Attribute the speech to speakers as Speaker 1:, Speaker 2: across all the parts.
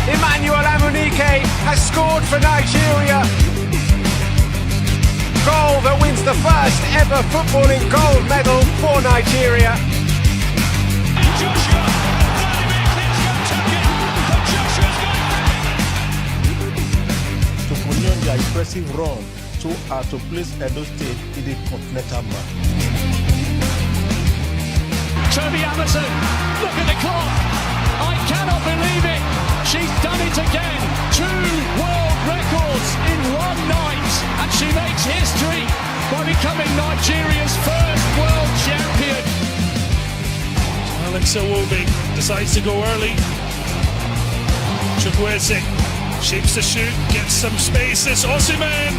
Speaker 1: Emmanuel Amunike has scored for Nigeria. Goal that wins the first ever footballing gold medal for Nigeria.
Speaker 2: Joshua,
Speaker 3: to continue their impressive run so as to place Edo State in the continental map.
Speaker 2: Toby Amazon, look at the clock. I cannot believe it. She's done it again. 2 world records in one night. And she makes history by becoming Nigeria's first world champion.
Speaker 4: Alex Iwobi decides to go early. Chukwueze shapes the shoot, gets some spaces. Osimhen.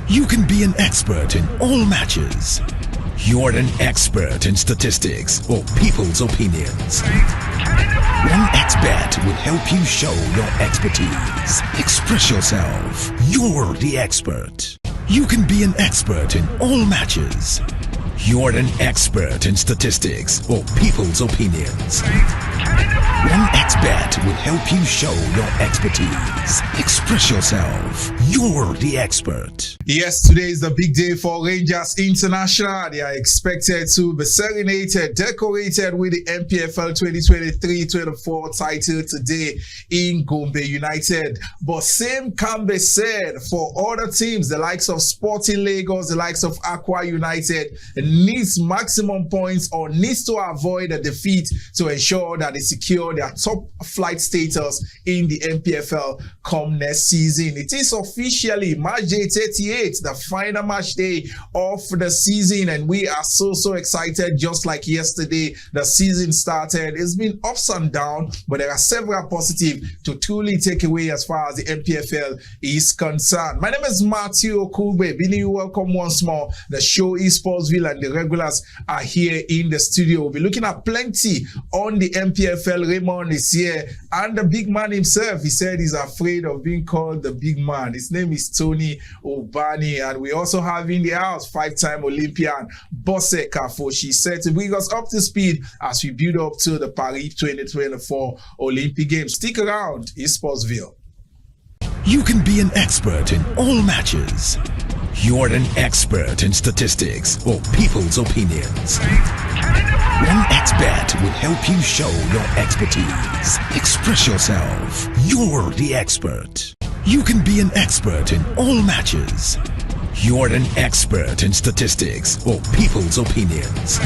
Speaker 5: You can be an expert in all matches. You're an expert in statistics or people's opinions. 1xBet will help you show your expertise. Express yourself. You're the expert. You can be an expert in all matches. You're an expert in statistics or people's opinions. 1xBet will help you show your expertise. Express yourself. You're the expert.
Speaker 6: Yes, today is the big day for Rangers International. They are expected to be serenaded, decorated with the MPFL 2023-24 title today in Gombe United. But same can be said for other teams, the likes of Sporting Lagos, the likes of Aqua United, needs maximum points or needs to avoid a defeat to ensure that they secure their top flight status in the MPFL come next season. It is officially Matchday 38, the final match day of the season, and we are so excited. Just like yesterday, the season started. It's been ups and downs, but there are several positive to truly take away as far as the MPFL is concerned. My name is Matthew Okube. Bini, welcome once more. The show is Sportsville and the regulars are here in the studio. We'll be looking at plenty on the MPFL. Raymond is here, and the big man himself, he said he's afraid of being called the big man. His name is Tony Obani, and we also have in the house 5-time Olympian Bose Kafo. She said to bring us up to speed as we build up to the Paris 2024 Olympic Games. Stick around, it's Sportsville.
Speaker 5: You can be an expert in all matches. You're an expert in statistics or people's opinions. 1xBet will help you show your expertise. Express yourself. You're the expert. You can be an expert in all matches. You're an expert in statistics or people's opinions.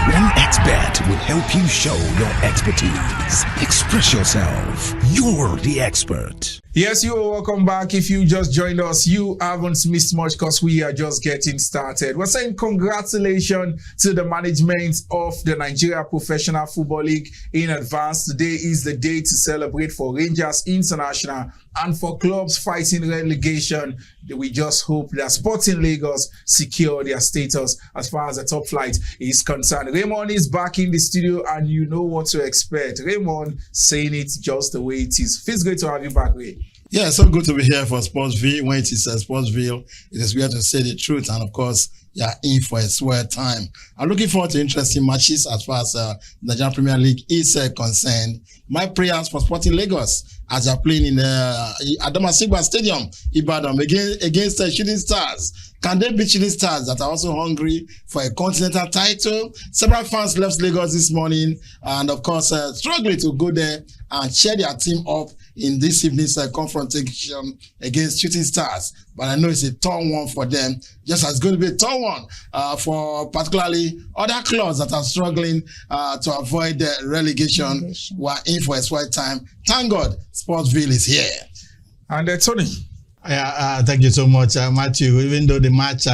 Speaker 5: 1xBet will help you show your expertise. Express yourself. You're the expert.
Speaker 6: Yes, you are welcome back. If you just joined us, you haven't missed much because we are just getting started. We're saying congratulations to the management of the Nigeria Professional Football League in advance. Today is the day to celebrate for Rangers International and for clubs fighting relegation. We just hope that Sporting Lagos secure their status as far as the top flight is concerned. Raymond is back in the studio and you know what to expect. Raymond saying it just the way it is. Feels great to have you back, Ray.
Speaker 7: Yeah, it's so good to be here for Sportsville. When it is Sportsville, it is where to say the truth. And of course, you are in for a swear time. I'm looking forward to interesting matches as far as the Nigerian Premier League is concerned. My prayers for Sporting Lagos as they are playing in Adamasingba Stadium, Ibadan, against Shooting Stars. Can they beat Shooting Stars that are also hungry for a continental title? Several fans left Lagos this morning and, of course, struggling to go there and cheer their team up in this evening's confrontation against Shooting Stars. But I know it's a tough one for them, just as it's going to be a tough one for particularly other clubs that are struggling to avoid the relegation. We're in for a sweat time. Thank God, Sportsville is here.
Speaker 6: And Tony.
Speaker 8: Thank you so much, Matthew. Even though the match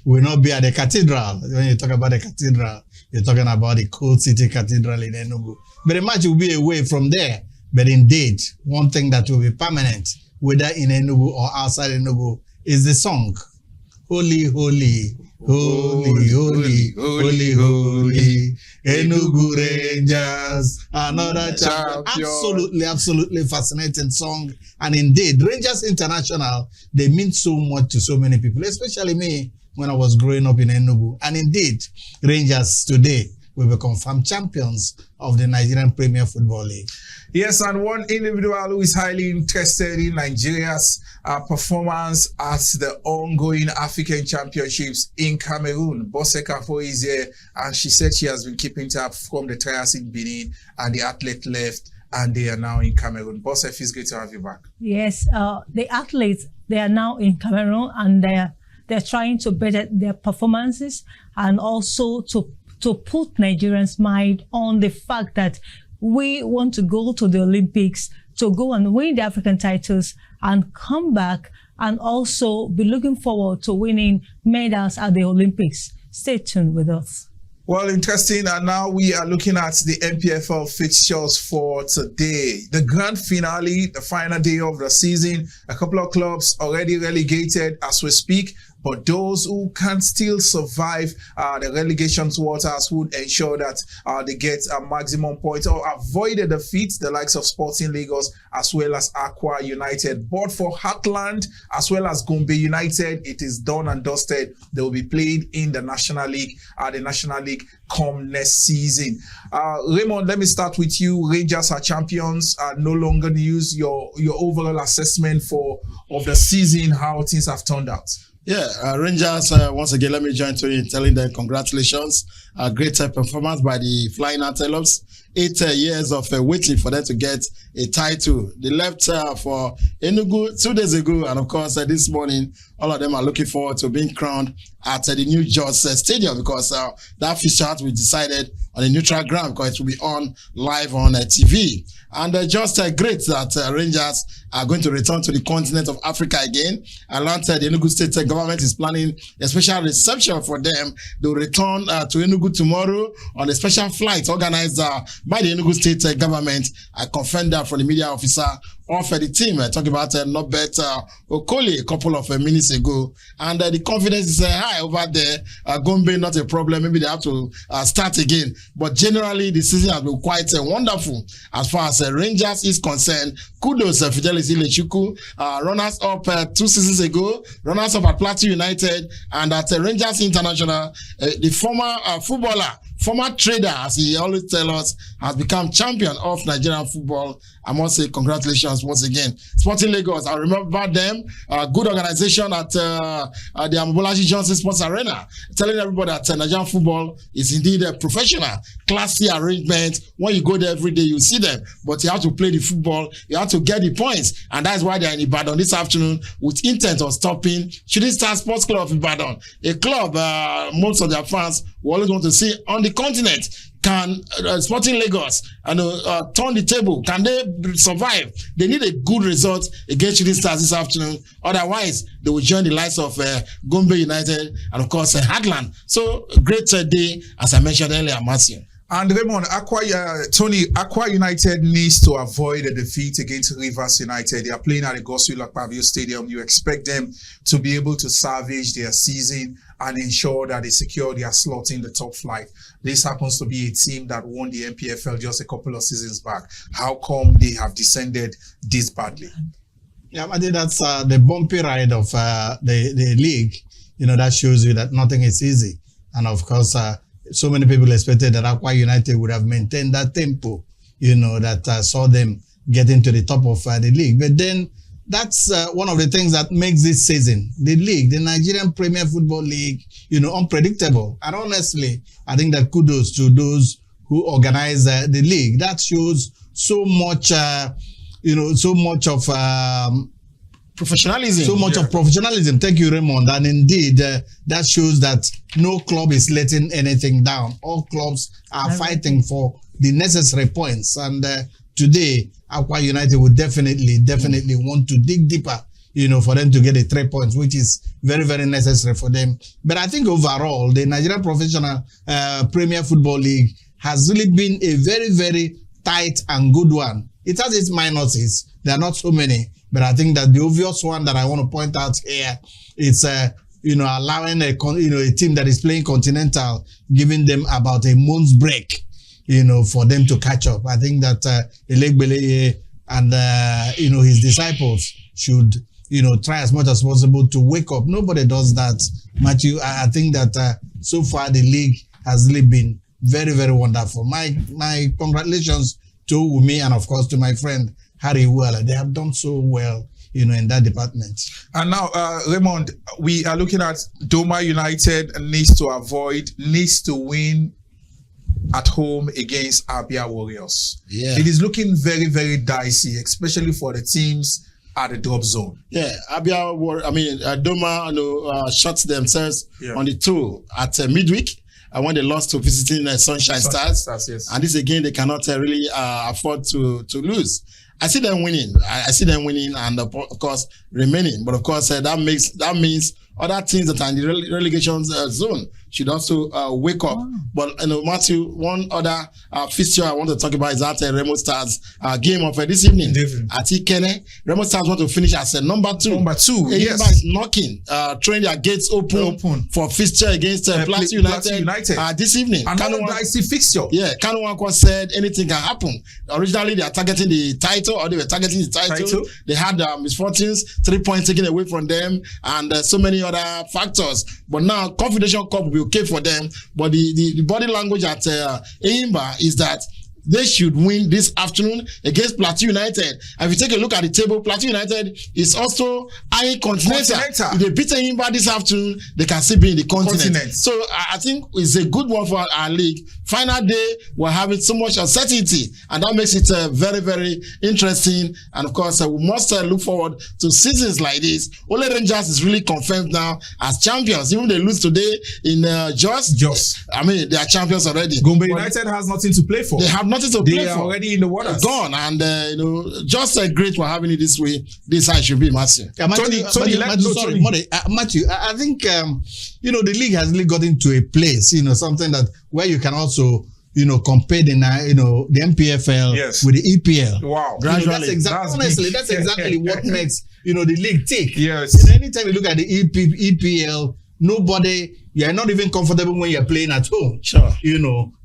Speaker 8: will not be at the cathedral, when you talk about the cathedral, you're talking about the Cold City Cathedral in Enugu. But the match will be away from there. But indeed, one thing that will be permanent, whether in Enugu or outside Enugu, is the song. Holy, holy, Holy, holy, holy, holy. Enugu Rangers, another champion. Absolutely fascinating song. And indeed, Rangers International, they mean so much to so many people, especially me when I was growing up in Enugu. And indeed, Rangers today will be confirmed champions of the Nigerian Premier Football League.
Speaker 6: Yes, and one individual who is highly interested in Nigeria's performance at the ongoing African Championships in Cameroon. Bose Kafo is here, and she said she has been keeping tab from the trials in Benin, and the athlete left, and they are now in Cameroon. Bose, it feels great to have you back.
Speaker 9: Yes, the athletes, they are now in Cameroon, and they're trying to better their performances, and also to put Nigerians' mind on the fact that we want to go to the Olympics, to go and win the African titles and come back and also be looking forward to winning medals at the Olympics. Stay tuned with us.
Speaker 6: Well, interesting. And now we are looking at the NPFL fixtures for today. The grand finale, the final day of the season. A couple of clubs already relegated as we speak. But those who can still survive the relegation waters would ensure that they get a maximum points or avoid a defeat, the likes of Sporting Lagos as well as Aqua United. But for Heartland as well as Gombe United, it is done and dusted. They will be played in the National League come next season. Raymond, let me start with you. Rangers are champions. No longer news. Your overall assessment of the season, how things have turned out.
Speaker 7: Yeah, Rangers, once again, let me join Tony in telling them congratulations. Great performance by the Flying Antelopes. 8 years of waiting for them to get a title. They left for Enugu 2 days ago, and of course, this morning, all of them are looking forward to being crowned at the new George Stadium, because that fixture has been decided on a neutral ground, because it will be on live on TV. And just great that Rangers are going to return to the continent of Africa again. And the Enugu State government is planning a special reception for them. They'll return to Enugu tomorrow on a special flight organized by the Enugu State government. I confirmed that from the media officer of the team. Talking about Norbert Okoli a couple of minutes ago. And the confidence is high over there. Gombe, not a problem. Maybe they have to start again. But generally, the season has been quite wonderful as far as Rangers is concerned. Kudos Fidelis Ilechukwu, runners up 2 seasons ago, runners up at Plateau United, and at Rangers International, the former footballer, former trader, as he always tells us, has become champion of Nigerian football. I must say congratulations once again. Sporting Lagos, I remember them, good organization at the Amobolaji Johnson Sports Arena, telling everybody that Nigerian football is indeed a professional, classy arrangement. When you go there every day, you see them, but you have to play the football, you have to get the points, and that's why they're in Ibadan this afternoon with intent of stopping Shooting Star Sports Club of Ibadan, a club most of their fans will always want to see on the continent. Can Sporting Lagos turn the table? Can they survive? They need a good result against Shooting Stars this afternoon. Otherwise, they will join the likes of Gombe United and, of course, Heartland. So, great day, as I mentioned earlier, Matthew.
Speaker 6: And Raymond, Aqua United needs to avoid a defeat against Rivers United. They are playing at the Godswill Akpabio Stadium. You expect them to be able to salvage their season and ensure that they secure their slot in the top flight. This happens to be a team that won the NPFL just a couple of seasons back. How come they have descended this badly?
Speaker 8: Yeah, I think that's the bumpy ride of the league. You know, that shows you that nothing is easy. And of course, so many people expected that Aqua United would have maintained that tempo, you know, that saw them getting to the top of the league. But then that's one of the things that makes this season, the league, the Nigerian Premier Football League, you know, unpredictable. And honestly, I think that kudos to those who organize the league. That shows so much, you know, so much of
Speaker 7: professionalism.
Speaker 8: So much of professionalism. Thank you, Raymond. And indeed, that shows that no club is letting anything down. All clubs are fighting for the necessary points. And today, Aqua United would definitely want to dig deeper, you know, for them to get the 3 points, which is very, very necessary for them. But I think overall, the Nigerian Professional Premier Football League has really been a very, very tight and good one. It has its minuses. There are not so many. But I think that the obvious one that I want to point out here is allowing a team that is playing continental, giving them about a month's break, for them to catch up. I think that Elegbeleye and his disciples should try as much as possible to wake up. Nobody does that, Matthew. I think that so far the league has really been very, very wonderful. My congratulations to Wumi and of course to my friend Harry Wella. They have done so well, in that department. And now,
Speaker 6: Raymond, we are looking at Doma United needs to win at home against Abia Warriors.
Speaker 7: Yeah.
Speaker 6: It is looking very, very dicey, especially for the teams at the drop zone.
Speaker 7: Yeah, Doma shot themselves on the toe at midweek when they lost to visiting Sunshine Stars.
Speaker 6: Yes.
Speaker 7: And this again, they cannot really afford to lose. I see them winning. I see them winning and of course remaining. But of course, that means other teams that are in the relegation zone should also wake up. But Matthew, one other fixture I want to talk about is that Remo Stars game of this evening at Ikene. Remo Stars want to finish as number 2.
Speaker 6: Number 2, yes.
Speaker 7: Is knocking, throwing their gates open for fixture against Plateau United this evening.
Speaker 6: Another dicey fixture.
Speaker 7: Yeah, Kanu Wankwa said anything can happen. Originally, they are targeting the title, or they were targeting the title. They had misfortunes, 3 points taken away from them, and so many other factors. But now, Confederation Cup will be okay for them. But the body language at Eimba is that they should win this afternoon against Plateau United. And if you take a look at the table, Plateau United is also eyeing Continental. If they beat Eimba this afternoon, they can still be in the continent. So I think it's a good one for our league. Final day, we're having so much uncertainty, and that makes it very, very interesting. And of course, we must look forward to seasons like this. Ole Rangers is really confirmed now as champions. Even if they lose today in Jos, they are champions already.
Speaker 6: Gombe United has nothing to play for.
Speaker 7: They have nothing to play for.
Speaker 6: They are already in the water.
Speaker 7: Gone. And, just great for having it this way. This side should be Matthew.
Speaker 8: Yeah, Matthew, Matthew, I think, the league has really got into a place, something that where you can also, compare the MPFL with the EPL.
Speaker 6: Wow.
Speaker 8: Gradually. That's exactly what makes, the league tick.
Speaker 6: Yes.
Speaker 8: Anytime you look at the EPL, you are not even comfortable when you're playing at home.
Speaker 7: Sure.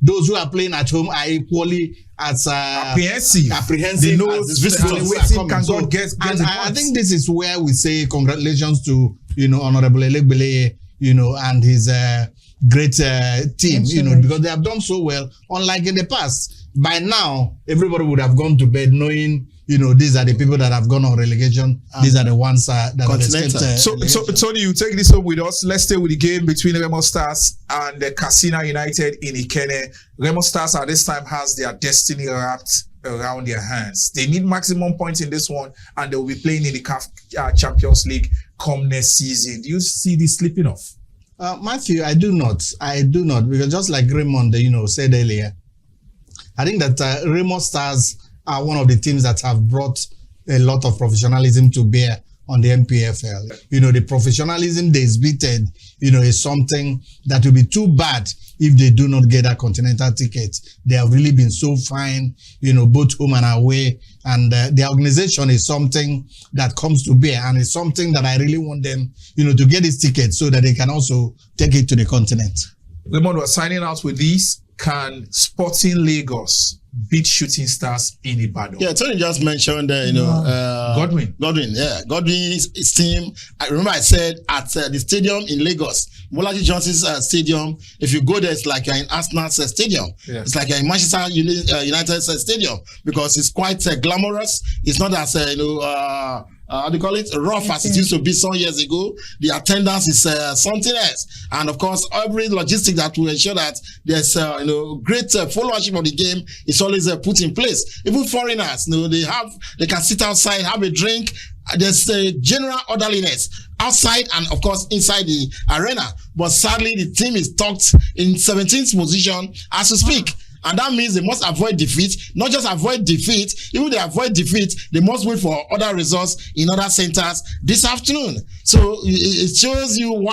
Speaker 8: Those who are playing at home are equally as apprehensive
Speaker 6: they know
Speaker 8: as visitors
Speaker 6: can God get
Speaker 8: I think this is where we say congratulations to Honorable Elegbeleye, and his great team, because they have done so well. Unlike in the past, by now everybody would have gone to bed knowing these are the people that have gone on relegation. These are the ones that are expected.
Speaker 6: So Tony, you take this up with us. Let's stay with the game between Remo Stars and the Katsina United in Ikene. Remo Stars at this time has their destiny wrapped around their hands. They need maximum points in this one, and they will be playing in the CAF Champions League come next season. Do you see this slipping off?
Speaker 8: Matthew, I do not, because just like Raymond, said earlier, I think that Remo Stars are one of the teams that have brought a lot of professionalism to bear on the MPFL. The professionalism they exhibited, is something that will be too bad if they do not get that continental ticket. They have really been so fine, both home and away. And the organization is something that comes to bear, and it's something that I really want them, to get this ticket so that they can also take it to the continent.
Speaker 6: Raymond, we're signing out with this. Can Sporting Lagos beat Shooting Stars in Ibadan?
Speaker 7: Yeah, Tony just mentioned,
Speaker 6: Godwin.
Speaker 7: Yeah, Godwin's team. I remember I said at the stadium in Lagos, Molaji Johnson's stadium. If you go there, it's like you're in Arsenal's stadium. Yeah. It's like you're in Manchester United's stadium because it's quite glamorous. It's not as how do you call it? Rough as it used to be some years ago. The attendance is something else, and of course, every logistic that will ensure that there's great followership of the game is always put in place. Even foreigners, they can sit outside, have a drink. There's a general orderliness outside and of course inside the arena. But sadly, the team is tucked in 17th position as we speak. And that means they must avoid defeat. Not just avoid defeat, even if they avoid defeat, they must wait for other results in other centers this afternoon. So it shows you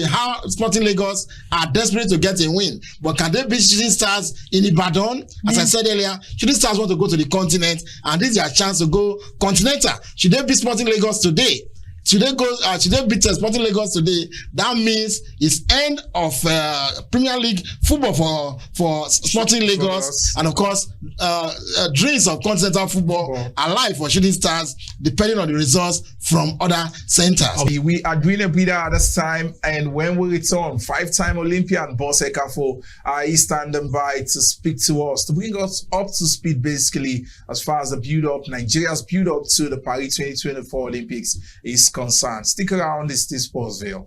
Speaker 7: how Sporting Lagos are desperate to get a win. But can they beat Shooting Stars in Ibadan? As I said earlier, Shooting Stars want to go to the continent, and this is their chance to go continental. Should they beat Sporting Lagos today? Should they beat Sporting Lagos today? That means it's end of Premier League football for Sporting Lagos, and of course, dreams of continental football alive for Shooting Stars, depending on the results from other centers.
Speaker 6: We are doing a bit at this time, and when we return, 5-time Olympian Boss Ekafo is standing by to speak to us, to bring us up to speed, basically, as far as the build-up, Nigeria's build-up to the Paris 2024 Olympics is concerned. Stick around, this is Sportsville.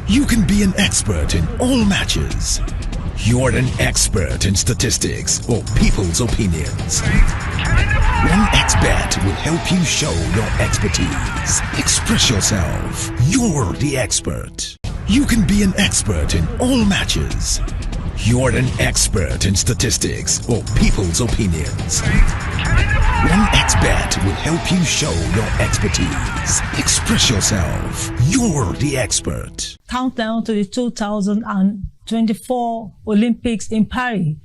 Speaker 5: You can be an expert in all matches. You're an expert in statistics or people's opinions. One expert will help you show your expertise. Express yourself. You're the expert. You can be an expert in all matches. You're an expert in statistics or people's opinions. One expert will help you show your expertise. Express yourself. You're the expert.
Speaker 9: Countdown to the 2024 Olympics in Paris.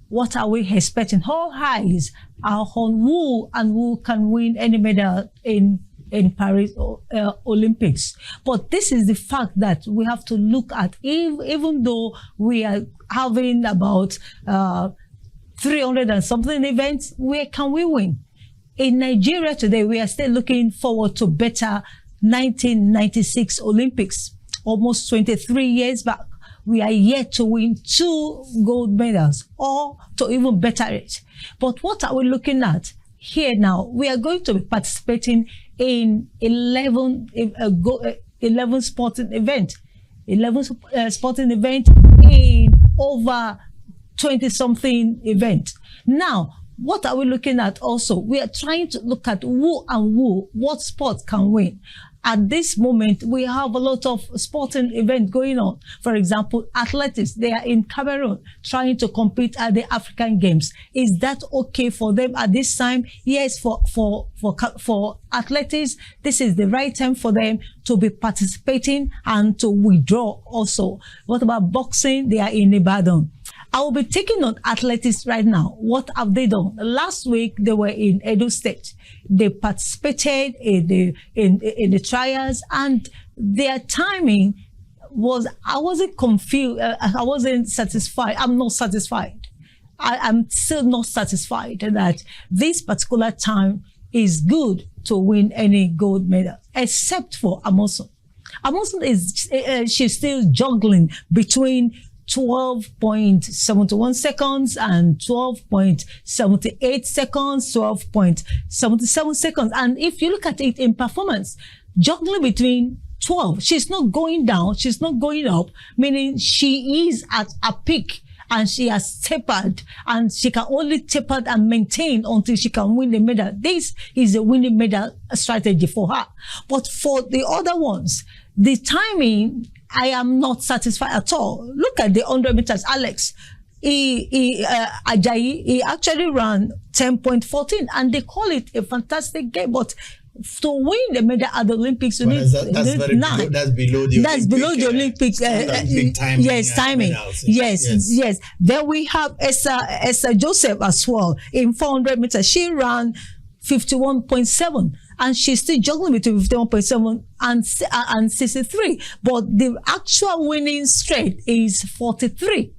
Speaker 9: What are we expecting? All eyes are on who can win any medal in Paris Olympics. But this is the fact that we have to look at, even though we are having about 300 and something events, where can we win? In Nigeria today, we are still looking forward to better 1996 Olympics. Almost 23 years back, we are yet to win 2 gold medals or to even better it. But what are we looking at here now? We are going to be participating in 11 sporting event. 11 sporting event in over 20-something event. Now, what are we looking at also? We are trying to look at what sport can win. At this moment, we have a lot of sporting events going on. For example, athletics, they are in Cameroon trying to compete at the African Games. Is that okay for them at this time? Yes, for athletics, this is the right time for them to be participating and to withdraw also. What about boxing? They are in Ibadan. I will be taking on athletics right now. What have they done? Last week, they were in Edo State. They participated in the trials, and their timing was, I wasn't confused. I wasn't satisfied. I'm not satisfied. I'm still not satisfied that this particular time is good to win any gold medal, except for Amosun. Amosun she's still juggling between 12.71 seconds and 12.78 seconds, 12.77 seconds. And if you look at it in performance, juggling between 12, she's not going down, she's not going up, meaning she is at a peak and she has tapered, and she can only taper and maintain until she can win the medal. This is a winning medal strategy for her. But for the other ones, the timing, I am not satisfied at all. Look at the 100 meters, Alex. Ajayi, he actually ran 10.14, and they call it a fantastic game. But to win the medal at the Olympics, you need
Speaker 8: that's below the Olympic.
Speaker 9: Timing. Yes, timing. Yes. Then we have Esther Joseph as well in 400 meters. She ran 51.7. And she's still juggling between 51.7 and 63. But the actual winning straight is 43.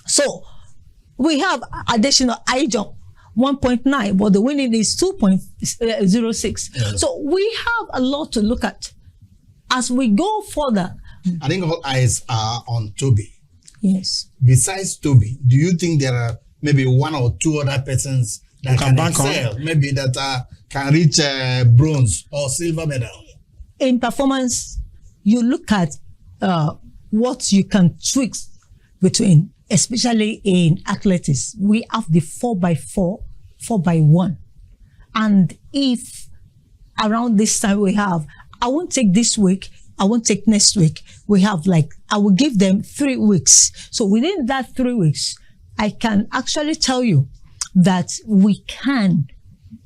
Speaker 9: So we have additional high jump, 1.9, but the winning is 2.06. Yes. So we have a lot to look at. As we go further,
Speaker 8: I think all eyes are on Toby.
Speaker 9: Yes.
Speaker 8: Besides Toby, do you think there are maybe 1 or 2 other persons that can excel, maybe that can reach bronze or silver medal?
Speaker 9: In performance, you look at what you can tweak between, especially in athletics. We have the 4x4, 4x1. And if around this time we have, I won't take this week, I won't take next week. We have I will give them 3 weeks. So within that 3 weeks, I can actually tell you that we can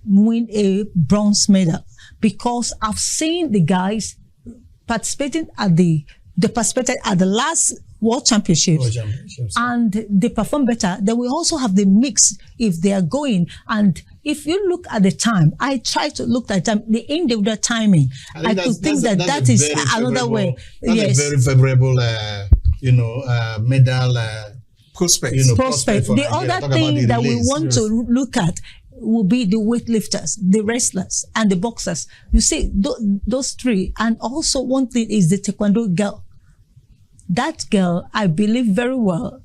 Speaker 9: win a bronze medal, because I've seen the guys participating at the last World Championships, and they perform better. Then we also have the mix if they are going, and if you look at the time, I try to look at time, the individual timing. I could think that is another way.
Speaker 8: That's a very favorable, medal
Speaker 6: prospect.
Speaker 9: Prospect. The other thing that we want to look at will be the weightlifters, the wrestlers, and the boxers. You see, those three. And also one thing is the taekwondo girl. That girl, I believe very well,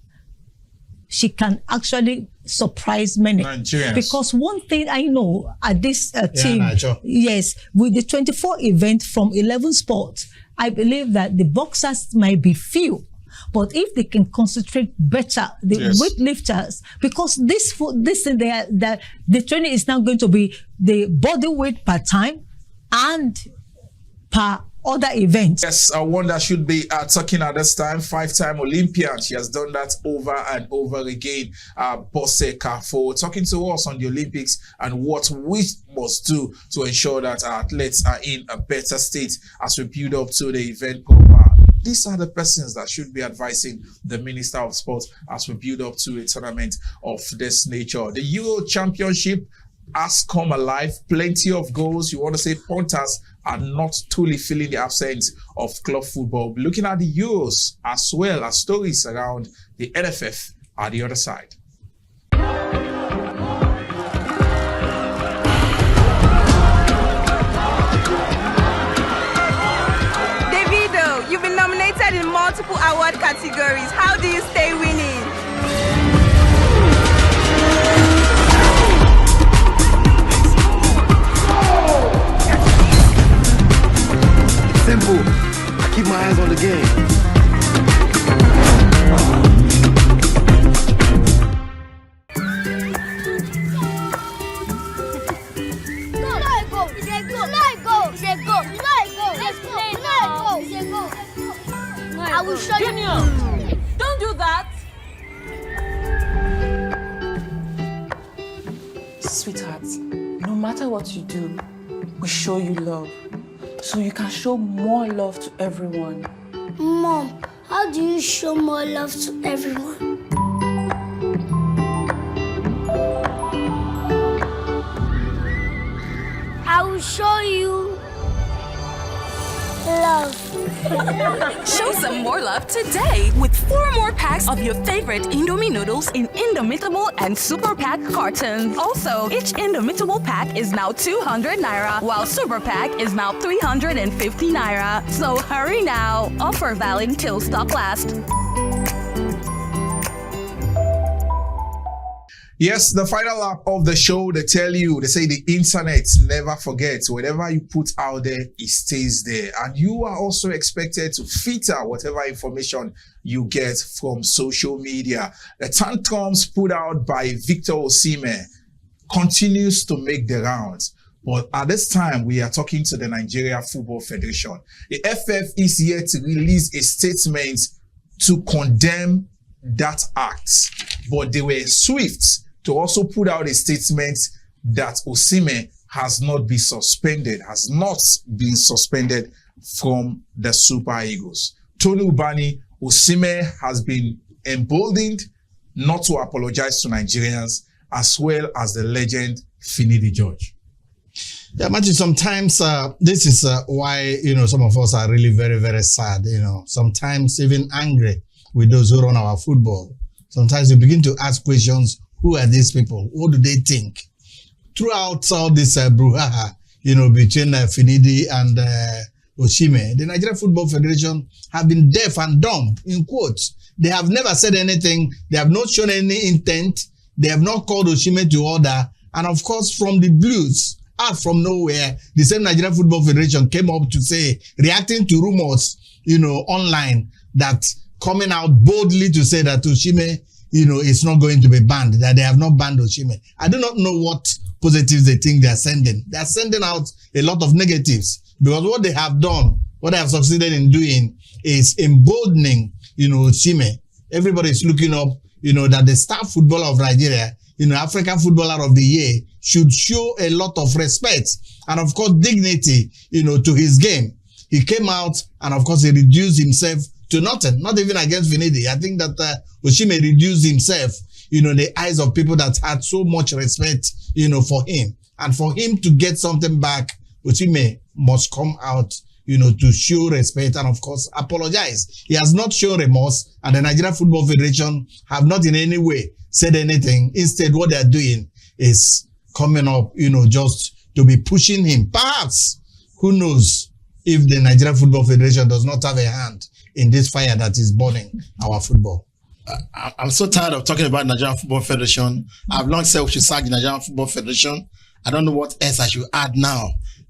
Speaker 9: she can actually surprise many.
Speaker 6: Nigerians.
Speaker 9: Because one thing I know at this team, yes, with the 24 event from 11 sports, I believe that the boxers might be few. But if they can concentrate better, the weightlifters, because the training is now going to be the body weight per time and per other events.
Speaker 6: Yes, one that should be talking at this time, 5-time Olympian. She has done that over and over again. Bose Kafo, talking to us on the Olympics and what we must do to ensure that our athletes are in a better state as we build up to the event proper. These are the persons that should be advising the Minister of Sports as we build up to a tournament of this nature. The Euro Championship has come alive. Plenty of goals. You want to say punters are not truly feeling the absence of club football. We're looking at the Euros as well as stories around the NFF at the other side.
Speaker 10: Davido, you've been nominated in multiple award categories. How do you stay winning?
Speaker 11: Simple. I keep my eyes on the game.
Speaker 12: I will show you. Junior, don't do that.
Speaker 13: Sweetheart, no matter what you do, we show you love. So you can show more love to everyone.
Speaker 12: Mom, how do you show more love to everyone? I will show you love.
Speaker 14: Show some more love today with 4 more packs of your favorite Indomie noodles in Indomitable and Super Pack cartons. Also, each Indomitable pack is now 200 Naira, while Super Pack is now 350 Naira. So hurry now. Offer valid till stock lasts.
Speaker 6: Yes, the final lap of the show, they say the internet never forgets. Whatever you put out there, it stays there. And you are also expected to filter whatever information you get from social media. The tantrums put out by Victor Osimhen continues to make the rounds. But at this time, we are talking to the Nigeria Football Federation. The FF is yet to release a statement to condemn that act. But they were swift to also put out a statement that Osimhen has not been suspended from the Super Eagles. Tony Ubani, Osimhen has been emboldened not to apologize to Nigerians, as well as the legend Finidi George.
Speaker 8: Yeah, Matthew, sometimes this is why, some of us are really very, very sad, sometimes even angry with those who run our football. Sometimes you begin to ask questions. Who are these people? What do they think? Throughout all this brouhaha, between Finidi and Osimhen, the Nigeria Football Federation have been deaf and dumb, in quotes. They have never said anything. They have not shown any intent. They have not called Osimhen to order. And of course, from the blues, out from nowhere, the same Nigeria Football Federation came up to say, reacting to rumors, online, that coming out boldly to say that Osimhen, it's not going to be banned, that they have not banned Osimhen. I do not know what positives they think they are sending. They are sending out a lot of negatives, because what they have done, what they have succeeded in doing is emboldening, Osimhen. Everybody is looking up, that the star footballer of Nigeria, African Footballer of the Year, should show a lot of respect and, of course, dignity, to his game. He came out and, of course, he reduced himself to nothing, not even against Finidi. I think that Osimhen reduced himself, in the eyes of people that had so much respect, for him. And for him to get something back, Osimhen must come out, to show respect and of course apologize. He has not shown remorse, and the Nigeria Football Federation have not in any way said anything. Instead, what they are doing is coming up, just to be pushing him. Perhaps, who knows if the Nigeria Football Federation does not have a hand in this fire that is burning our football.
Speaker 7: I'm so tired of talking about Nigerian Football Federation. I've long said we should sack the Nigerian Football Federation. I don't know what else I should add now.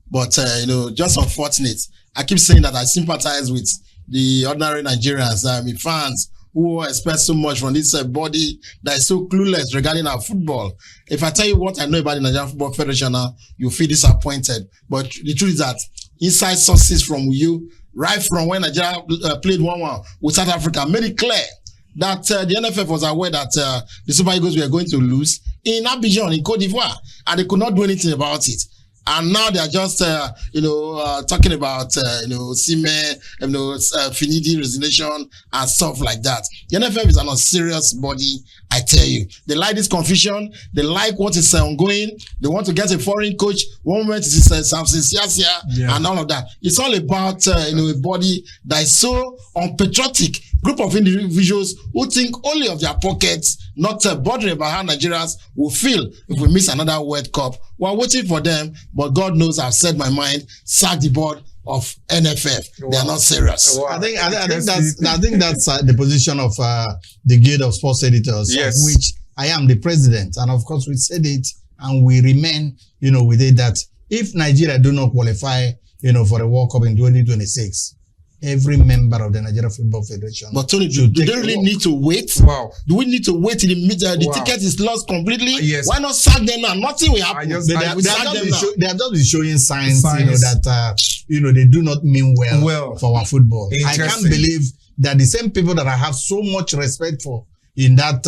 Speaker 7: But, just unfortunate. I keep saying that I sympathize with the ordinary Nigerians, fans who expect so much from this body that is so clueless regarding our football. If I tell you what I know about the Nigerian Football Federation now, you'll feel disappointed. But the truth is that inside sources from you, right from when Nigeria played 1-1 with South Africa, made it clear that the NFF was aware that the Super Eagles were going to lose in Abidjan, in Cote d'Ivoire, and they could not do anything about it. And now they are just, talking about, Osimhen, Finidi resignation and stuff like that. The NFF is an unserious body, I tell you. They like this confusion. They like what is ongoing. They want to get a foreign coach. One moment it is Samson Siasia and all of that. It's all about, a body that is so unpatriotic. Group of individuals who think only of their pockets, not bothering about how Nigerians will feel if we miss another World Cup. We're waiting for them, but God knows I've said my mind. Sack the board of NFF. Wow. They are not serious.
Speaker 8: Wow. I think that's the position of the Guild of Sports Editors, of which I am the president. And of course, we said it and we remain, with it that if Nigeria do not qualify, for the World Cup in 2026, every member of the Nigeria Football Federation.
Speaker 7: But Tony, do they really need to wait?
Speaker 6: Wow.
Speaker 7: Do we need to wait till the ticket is lost completely? Yes. Why not sack them now? Nothing will happen.
Speaker 8: They are just showing signs. That they do not mean well for our football. I can't believe that the same people that I have so much respect for in that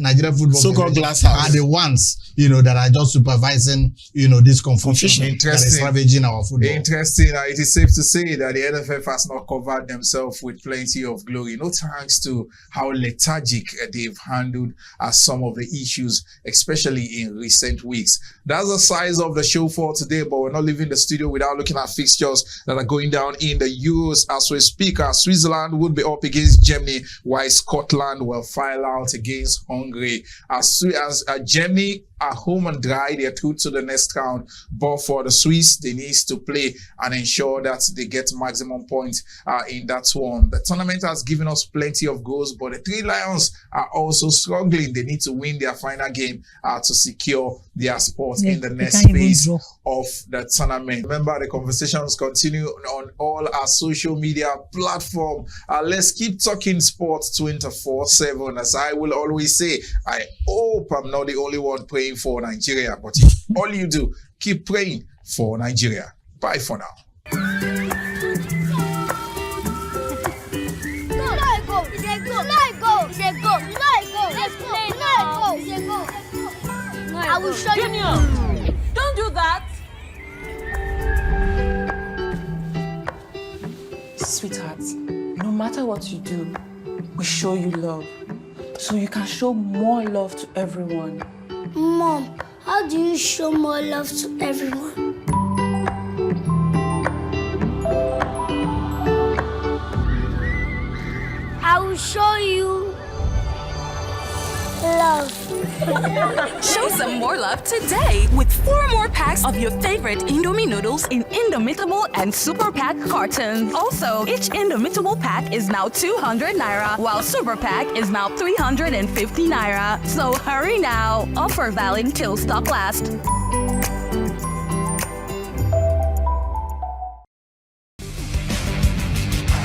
Speaker 8: Nigeria Football
Speaker 7: so-called glass house
Speaker 8: are the ones that are just supervising this confusion that is ravaging our football.
Speaker 6: Interesting. It is safe to say that the NFF has not covered themselves with plenty of glory. No thanks to how lethargic they've handled some of the issues, especially in recent weeks. That's the size of the show for today, but we're not leaving the studio without looking at fixtures that are going down in the Euros as we speak. Switzerland would be up against Germany, while Scotland will file out against Hungary. As Germany are home and dry, they are through to the next round. But for the Swiss, they need to play and ensure that they get maximum points in that one. The tournament has given us plenty of goals, but the Three Lions are also struggling. They need to win their final game to secure their spot in the next phase of the tournament. Remember, the conversations continue on all our social media platforms. Let's keep talking sports 24/7. As I will always say, I hope I'm not the only one praying for Nigeria, but if all you do, keep praying for Nigeria. Bye for now.
Speaker 12: I will show you.
Speaker 13: Junior, don't do that. Sweetheart, no matter what you do, we show you love. So you can show more love to everyone.
Speaker 12: Mom, how do you show more love to everyone? I will show you love.
Speaker 14: Show some more love today with 4 more packs of your favorite Indomie noodles in Indomitable and Super Pack cartons. Also, each Indomitable pack is now 200 Naira, while Super Pack is now 350 Naira. So hurry now. Offer valid till stock last.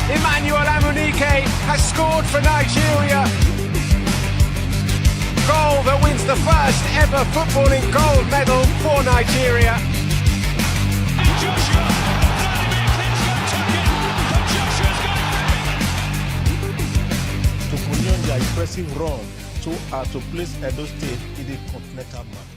Speaker 1: Emmanuel Amunike has scored for Nigeria. Goal that wins the first ever footballing gold medal for Nigeria.
Speaker 3: To continue their impressive run to place Edo State in the continental map.